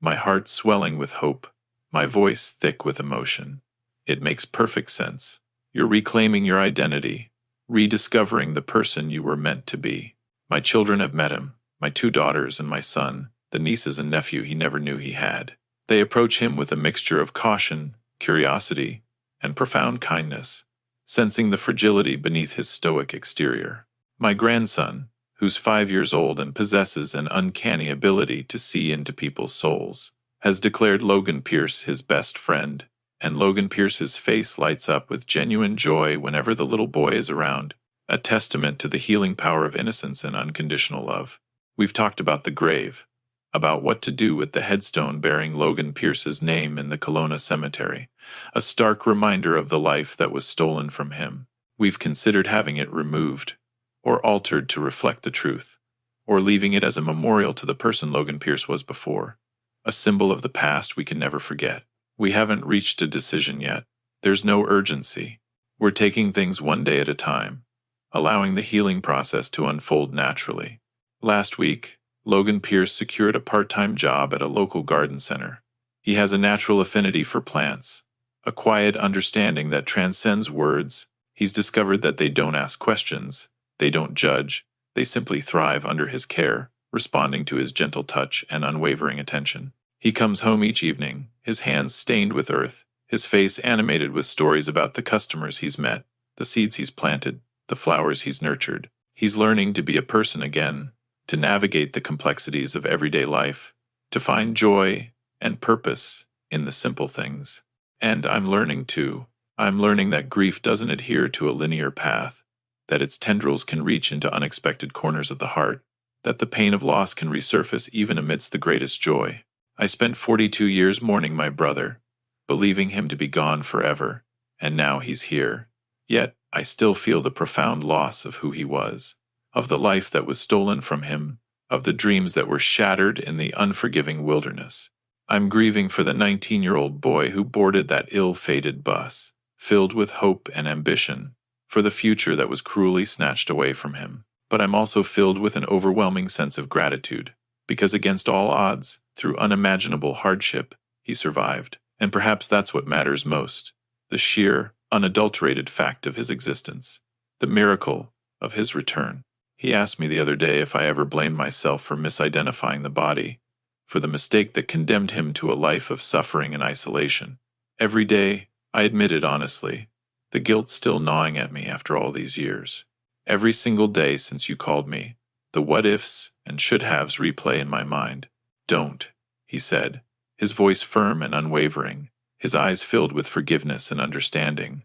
my heart swelling with hope, my voice thick with emotion. "It makes perfect sense. You're reclaiming your identity, rediscovering the person you were meant to be. My children have met him, my 2 daughters and my son, the nieces and nephew he never knew he had. They approach him with a mixture of caution, curiosity, and profound kindness, sensing the fragility beneath his stoic exterior. My grandson, who's 5 years old and possesses an uncanny ability to see into people's souls, has declared Logan Pierce his best friend, and Logan Pierce's face lights up with genuine joy whenever the little boy is around, a testament to the healing power of innocence and unconditional love. We've talked about the grave, about what to do with the headstone bearing Logan Pierce's name in the Kelowna cemetery, a stark reminder of the life that was stolen from him. We've considered having it removed, or altered to reflect the truth, or leaving it as a memorial to the person Logan Pierce was before, a symbol of the past we can never forget. We haven't reached a decision yet. There's no urgency. We're taking things one day at a time, allowing the healing process to unfold naturally. Last week, Logan Pierce secured a part-time job at a local garden center. He has a natural affinity for plants, a quiet understanding that transcends words. He's discovered that they don't ask questions, they don't judge, they simply thrive under his care, responding to his gentle touch and unwavering attention. He comes home each evening, his hands stained with earth, his face animated with stories about the customers he's met, the seeds he's planted, the flowers he's nurtured. He's learning to be a person again, to navigate the complexities of everyday life, to find joy and purpose in the simple things. And I'm learning too. I'm learning that grief doesn't adhere to a linear path, that its tendrils can reach into unexpected corners of the heart, that the pain of loss can resurface even amidst the greatest joy. I spent 42 years mourning my brother, believing him to be gone forever, and now he's here. Yet, I still feel the profound loss of who he was, of the life that was stolen from him, of the dreams that were shattered in the unforgiving wilderness. I'm grieving for the 19-year-old boy who boarded that ill-fated bus, filled with hope and ambition, for the future that was cruelly snatched away from him. But I'm also filled with an overwhelming sense of gratitude, because against all odds, through unimaginable hardship, he survived. And perhaps that's what matters most, the sheer, unadulterated fact of his existence, the miracle of his return. He asked me the other day if I ever blamed myself for misidentifying the body, for the mistake that condemned him to a life of suffering and isolation. Every day, I admitted honestly, the guilt still gnawing at me after all these years. Every single day since you called me, the what-ifs and should-haves replay in my mind. Don't, he said, his voice firm and unwavering, his eyes filled with forgiveness and understanding.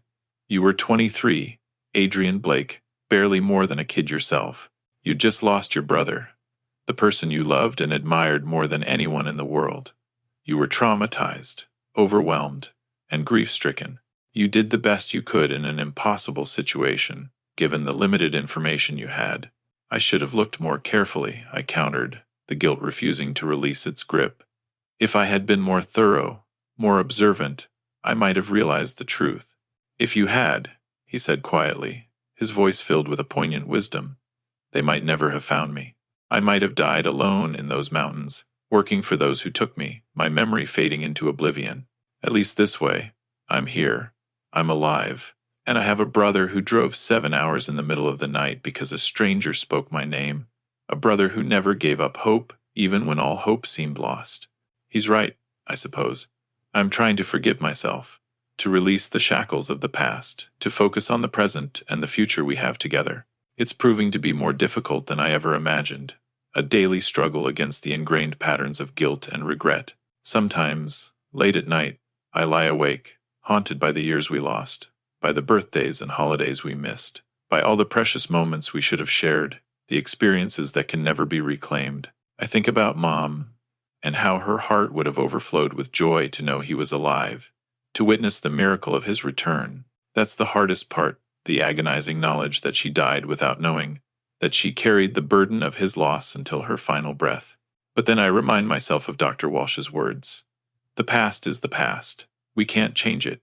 You were 23, Adrian Blake, barely more than a kid yourself. You'd just lost your brother, the person you loved and admired more than anyone in the world. You were traumatized, overwhelmed, and grief-stricken. You did the best you could in an impossible situation, given the limited information you had. I should have looked more carefully, I countered, the guilt refusing to release its grip. If I had been more thorough, more observant, I might have realized the truth. If you had, he said quietly, his voice filled with a poignant wisdom, they might never have found me. I might have died alone in those mountains, working for those who took me, my memory fading into oblivion. At least this way, I'm here, I'm alive, and I have a brother who drove 7 hours in the middle of the night because a stranger spoke my name, a brother who never gave up hope, even when all hope seemed lost. He's right, I suppose. I'm trying to forgive myself, to release the shackles of the past, to focus on the present and the future we have together. It's proving to be more difficult than I ever imagined, a daily struggle against the ingrained patterns of guilt and regret. Sometimes, late at night, I lie awake, haunted by the years we lost, by the birthdays and holidays we missed, by all the precious moments we should have shared, the experiences that can never be reclaimed. I think about Mom, and how her heart would have overflowed with joy to know he was alive, to witness the miracle of his return. That's the hardest part, the agonizing knowledge that she died without knowing, that she carried the burden of his loss until her final breath. But then I remind myself of Dr. Walsh's words. The past is the past. We can't change it.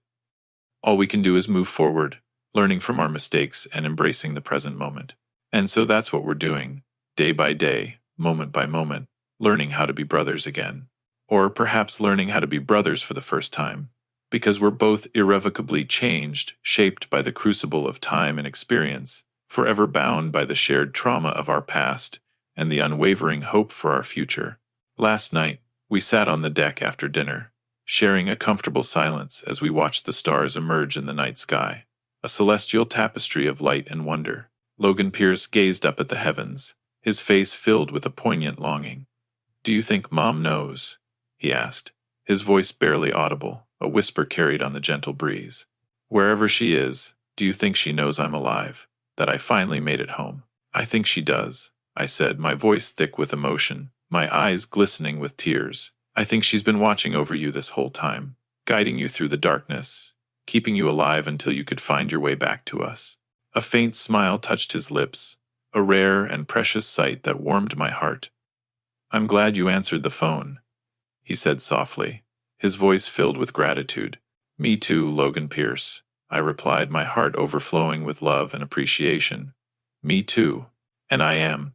All we can do is move forward, learning from our mistakes and embracing the present moment. And so that's what we're doing, day by day, moment by moment, learning how to be brothers again. Or perhaps learning how to be brothers for the first time, because we're both irrevocably changed, shaped by the crucible of time and experience, forever bound by the shared trauma of our past and the unwavering hope for our future. Last night, we sat on the deck after dinner, sharing a comfortable silence as we watched the stars emerge in the night sky, a celestial tapestry of light and wonder. Logan Pierce gazed up at the heavens, his face filled with a poignant longing. "Do you think Mom knows?" he asked, his voice barely audible, a whisper carried on the gentle breeze. "Wherever she is, do you think she knows I'm alive, that I finally made it home?" "I think she does," I said, my voice thick with emotion, my eyes glistening with tears. "I think she's been watching over you this whole time, guiding you through the darkness, keeping you alive until you could find your way back to us." A faint smile touched his lips, a rare and precious sight that warmed my heart. "I'm glad you answered the phone," he said softly, his voice filled with gratitude. "Me too, Logan Pierce," I replied, my heart overflowing with love and appreciation. "Me too. And I am.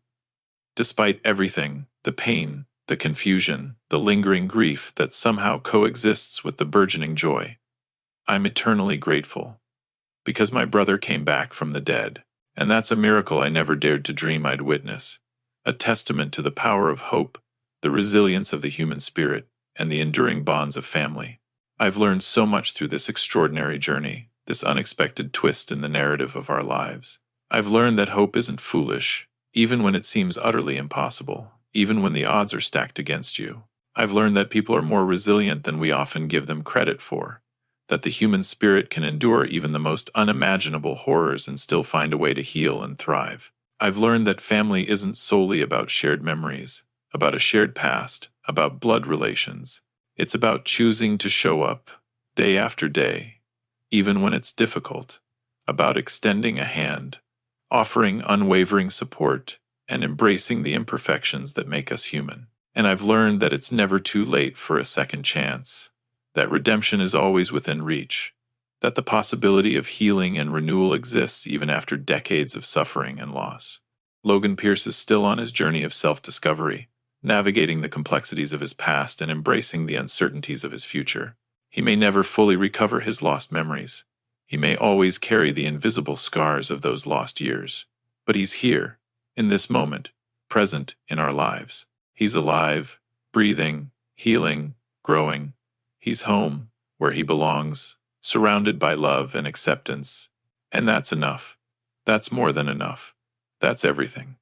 Despite everything, the pain, the confusion, the lingering grief that somehow coexists with the burgeoning joy, I'm eternally grateful. Because my brother came back from the dead, and that's a miracle I never dared to dream I'd witness, a testament to the power of hope, the resilience of the human spirit, and the enduring bonds of family. I've learned so much through this extraordinary journey, this unexpected twist in the narrative of our lives. I've learned that hope isn't foolish, even when it seems utterly impossible, even when the odds are stacked against you. I've learned that people are more resilient than we often give them credit for, that the human spirit can endure even the most unimaginable horrors and still find a way to heal and thrive. I've learned that family isn't solely about shared memories, about a shared past, about blood relations. It's about choosing to show up, day after day, even when it's difficult, about extending a hand, offering unwavering support, and embracing the imperfections that make us human. And I've learned that it's never too late for a second chance, that redemption is always within reach, that the possibility of healing and renewal exists even after decades of suffering and loss. Logan Pierce is still on his journey of self-discovery, navigating the complexities of his past and embracing the uncertainties of his future. He may never fully recover his lost memories. He may always carry the invisible scars of those lost years. But he's here, in this moment, present in our lives. He's alive, breathing, healing, growing. He's home, where he belongs, surrounded by love and acceptance. And that's enough. That's more than enough. That's everything.